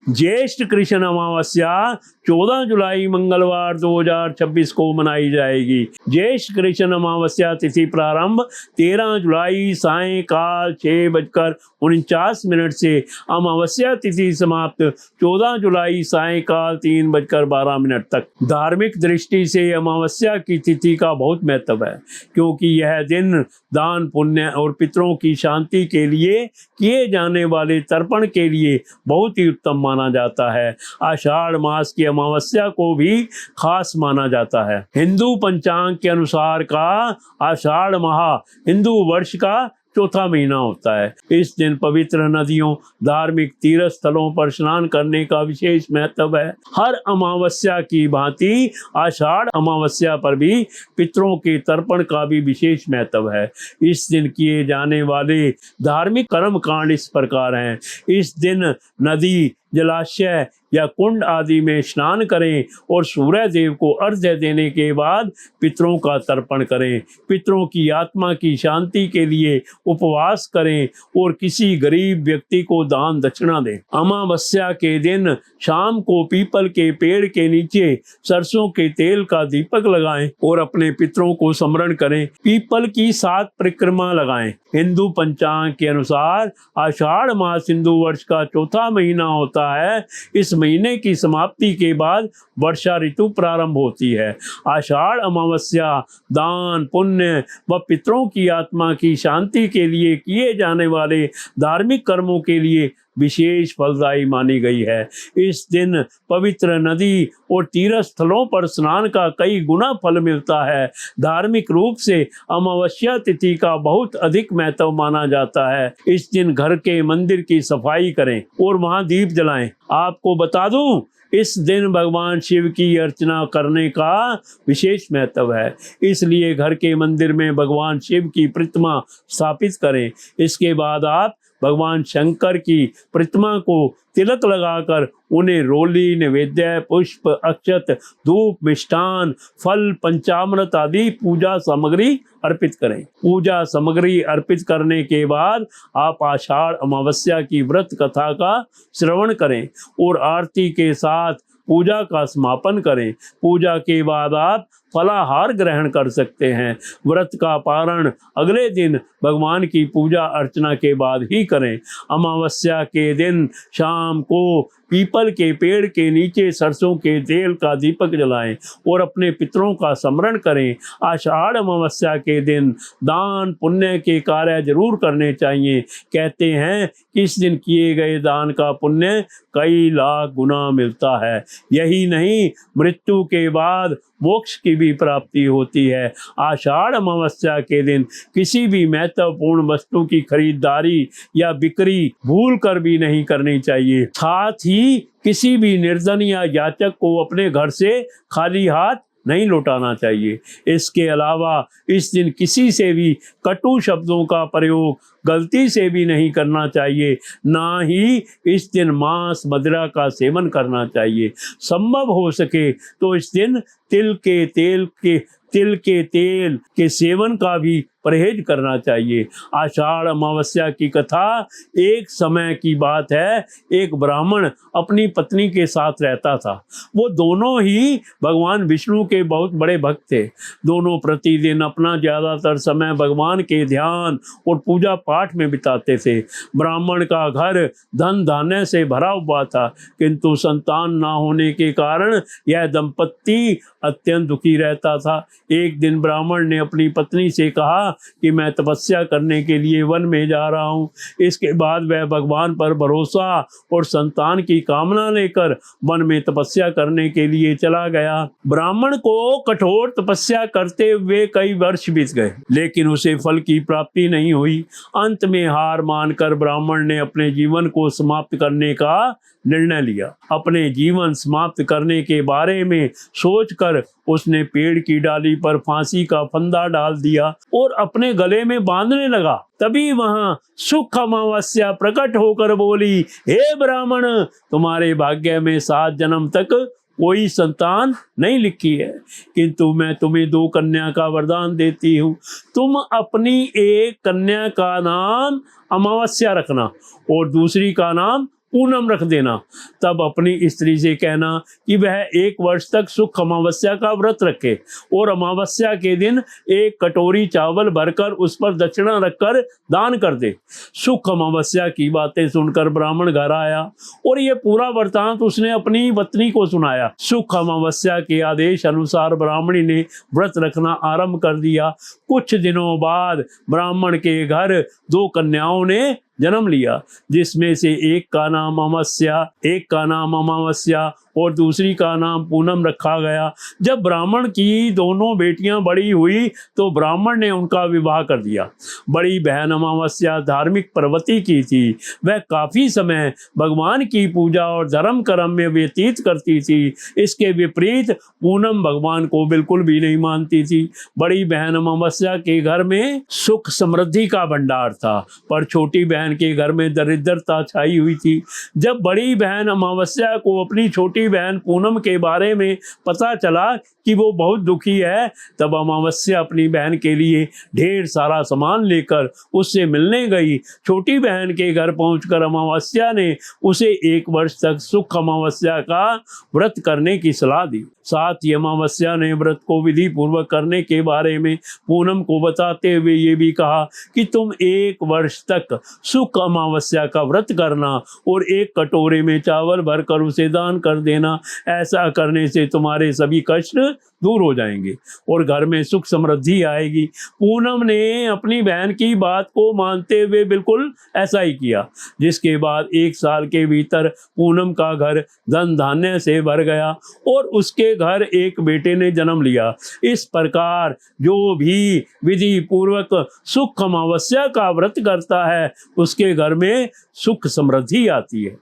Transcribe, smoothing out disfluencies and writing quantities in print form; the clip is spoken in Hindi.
ज्येष्ठ कृष्ण अमावस्या 14 जुलाई मंगलवार 2026 को मनाई जाएगी। ज्येष्ठ कृष्ण अमावस्या तिथि प्रारंभ 13 जुलाई सायंकाल 6:49 से, अमावस्या तिथि समाप्त 14 जुलाई सायंकाल 3:12 तक। धार्मिक दृष्टि से अमावस्या की तिथि का बहुत महत्व है, क्योंकि यह दिन दान पुण्य और पितरों की शांति के लिए किए जाने वाले तर्पण के लिए बहुत ही उत्तम माना जाता है। आषाढ़ मास की अमावस्या को भी खास माना जाता है। हिंदू पंचांग के अनुसार का आषाढ़ माह हिंदू वर्ष का चौथा महीना होता है। इस दिन पवित्र नदियों, धार्मिक तीर्थ स्थलों पर स्नान करने का विशेष महत्व है। हर अमावस्या की भांति आषाढ़ अमावस्या पर भी पितरों के तर्पण का भी विशेष महत्व है। इस दिन किए जाने वाले धार्मिक कर्म कांड इस प्रकार हैं। इस दिन नदी, जलाशय या कुंड आदि में स्नान करें और सूर्य देव को अर्घ्य देने के बाद पितरों का तर्पण करें। पितरों की आत्मा की शांति के लिए उपवास करें और किसी गरीब व्यक्ति को दान दक्षिणा दें। अमावस्या के दिन शाम को पीपल के पेड़ के नीचे सरसों के तेल का दीपक लगाएं और अपने पितरों को स्मरण करें। पीपल की 7 परिक्रमा लगाएं। हिंदू पंचांग के अनुसार आषाढ़ मास हिंदू वर्ष का चौथा महीना होता है। इस महीने की समाप्ति के बाद वर्षा ऋतु प्रारंभ होती है। आषाढ़ अमावस्या दान पुण्य व पितरों की आत्मा की शांति के लिए किए जाने वाले धार्मिक कर्मों के लिए विशेष फलदायी मानी गई है। इस दिन पवित्र नदी और तीर्थ स्थलों पर स्नान का कई गुना फल मिलता है। धार्मिक रूप से अमावस्या तिथि का बहुत अधिक महत्व माना जाता है। इस दिन घर के मंदिर की सफाई करें और वहां दीप जलाएं। आपको बता दूं, इस दिन भगवान शिव की अर्चना करने का विशेष महत्व है, इसलिए घर के मंदिर में भगवान शिव की प्रतिमा स्थापित करें। इसके बाद आप भगवान शंकर की प्रतिमा को तिलक लगाकर उन्हें रोली, नैवेद्य, पुष्प, अक्षत, धूप, मिष्ठान, फल, पंचामृत आदि पूजा सामग्री अर्पित करें। पूजा सामग्री अर्पित करने के बाद आप आषाढ़ अमावस्या की व्रत कथा का श्रवण करें और आरती के साथ पूजा का समापन करें। पूजा के बाद आप फलाहार ग्रहण कर सकते हैं। व्रत का पारण अगले दिन भगवान की पूजा अर्चना के बाद ही करें। अमावस्या के दिन शाम को पीपल के पेड़ के नीचे सरसों के तेल का दीपक जलाएं और अपने पितरों का स्मरण करें। आषाढ़ अमावस्या के दिन दान पुण्य के कार्य जरूर करने चाहिए। कहते हैं कि इस दिन किए गए दान का पुण्य कई लाख गुना मिलता है। यही नहीं, मृत्यु के बाद मोक्ष की भी प्राप्ति होती है। आषाढ़ अमावस्या के दिन किसी भी महत्वपूर्ण वस्तु की खरीदारी या बिक्री भूल कर भी नहीं करनी चाहिए। साथ ही किसी भी निर्धन या याचक को अपने घर से खाली हाथ नहीं लौटाना चाहिए। इसके अलावा इस दिन किसी से भी कटु शब्दों का प्रयोग गलती से भी नहीं करना चाहिए। ना ही इस दिन मांस मदिरा का सेवन करना चाहिए। संभव हो सके तो इस दिन तिल के तेल के सेवन का भी परहेज करना चाहिए। आषाढ़ अमावस्या की कथा एक समय की बात है। एक ब्राह्मण अपनी पत्नी के साथ रहता था। वो दोनों ही भगवान विष्णु के बहुत बड़े भक्त थे। दोनों प्रतिदिन अपना ज्यादातर समय भगवान के ध्यान और पूजा पाठ में बिताते थे। ब्राह्मण का घर धन धान्य से भरा हुआ था, किंतु संतान ना होने के कारण यह दंपत्ति अत्यंत दुखी रहता था। एक दिन ब्राह्मण ने अपनी पत्नी से कहा कि मैं तपस्या करने के लिए वन में जा रहा हूँ। इसके बाद वह भगवान पर भरोसा और संतान की कामना लेकर वन में तपस्या करने के लिए चला गया। ब्राह्मण को कठोर तपस्या करते हुए कई वर्ष बीत गए, लेकिन उसे फल की प्राप्ति नहीं हुई। अंत में हार मानकर ब्राह्मण ने अपने जीवन को समाप्त करने का निर्णय लिया। अपने जीवन समाप्त करने के बारे में सोचकर उसने पेड़ की डाली पर फांसी का फंदा डाल दिया और अपने गले में बांधने लगा। तभी वहां सुख अमावस्या प्रकट होकर बोली, हे ब्राह्मण, तुम्हारे भाग्य में 7 जन्म तक कोई संतान नहीं लिखी है, किंतु मैं तुम्हें 2 कन्या का वरदान देती हूँ। तुम अपनी एक कन्या का नाम अमावस्या रखना और दूसरी का नाम पूनम रख देना। तब अपनी स्त्री से कहना कि वह 1 वर्ष तक सुख अमावस्या का व्रत रखे और अमावस्या के दिन 1 कटोरी चावल भरकर उस पर दक्षिणा रखकर दान कर दे। सुख अमावस्या की बातें सुनकर ब्राह्मण घर आया और ये पूरा वृतांत उसने अपनी पत्नी को सुनाया। सुख अमावस्या के आदेश अनुसार ब्राह्मणी ने व्रत रखना आरंभ कर दिया। कुछ दिनों बाद ब्राह्मण के घर 2 कन्याओं ने जन्म लिया, जिसमें से एक का नाम अमावस्या और दूसरी का नाम पूनम रखा गया। जब ब्राह्मण की दोनों बेटियां बड़ी हुई तो ब्राह्मण ने उनका विवाह कर दिया। बड़ी बहन अमावस्या धार्मिक प्रवृत्ति की थी। वह काफी समय भगवान की पूजा और धर्म कर्म में व्यतीत करती थी। इसके विपरीत पूनम भगवान को बिल्कुल भी नहीं मानती थी। बड़ी बहन अमावस्या के घर में सुख समृद्धि का भंडार था, पर छोटी बहन के घर में दरिद्रता छाई हुई थी। जब बड़ी बहन अमावस्या को अपनी छोटी बहन पूनम के बारे में पता चला कि वो बहुत दुखी है, तब अमावस्या अपनी बहन के लिए ढेर सारा सामान लेकर उससे मिलने गई। छोटी बहन के घर पहुंचकर अमावस्या ने उसे 1 वर्ष तक सुख अमावस्या का व्रत करने की सलाह दी। साथ ही अमावस्या ने व्रत को विधि पूर्वक करने के बारे में पूनम को बताते हुए ये भी कहा कि तुम 1 वर्ष तक सुख अमावस्या का व्रत करना और 1 कटोरे में चावल भरकर उसे दान कर देना। ऐसा करने से तुम्हारे सभी कष्ट दूर हो जाएंगे और घर में सुख समृद्धि आएगी। पूनम ने अपनी बहन की बात को मानते हुए बिल्कुल ऐसा ही किया, जिसके बाद 1 साल के भीतर पूनम का घर धन धान्य से भर गया और उसके घर एक बेटे ने जन्म लिया। इस प्रकार जो भी विधि पूर्वक सुख अमावस्या का व्रत करता है उसके घर में सुख समृद्धि आती है।